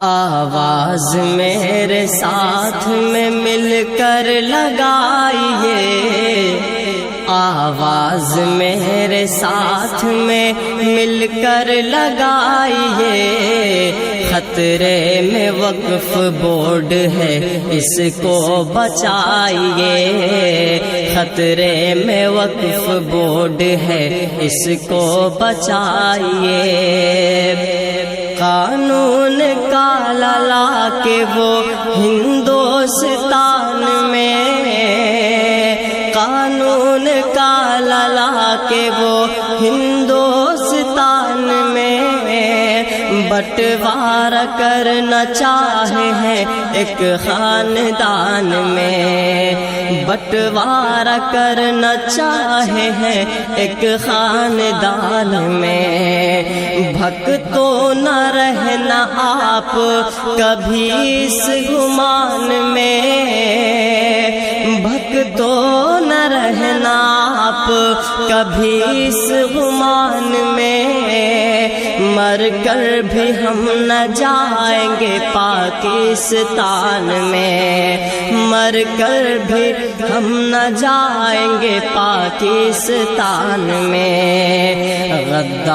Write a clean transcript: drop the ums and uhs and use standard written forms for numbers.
آواز میرے ساتھ میں مل کر لگائیے، آواز میرے ساتھ میں مل کر لگائیے، خطرے میں وقف بورڈ ہے اس کو بچائیے، خطرے میں وقف بورڈ ہے اس کو بچائیے، قانون کا لالا کے وہ ہندوستان میں، قانون کا لالا کے وہ ہندوستان میں بٹوارہ کرنا چاہے ہیں ایک خاندان میں، بٹوارہ کرنا چاہے ہیں ایک خاندان میں، بھکتو نہ رہنا آپ کبھی اس گمان میں، بھکتو نہ رہنا آپ کبھی اس گمان میں، مر کر بھی ہم نہ جائیں گے پاکستان میں، مر کر بھی ہم نہ جائیں گے پاکستان میں، غدار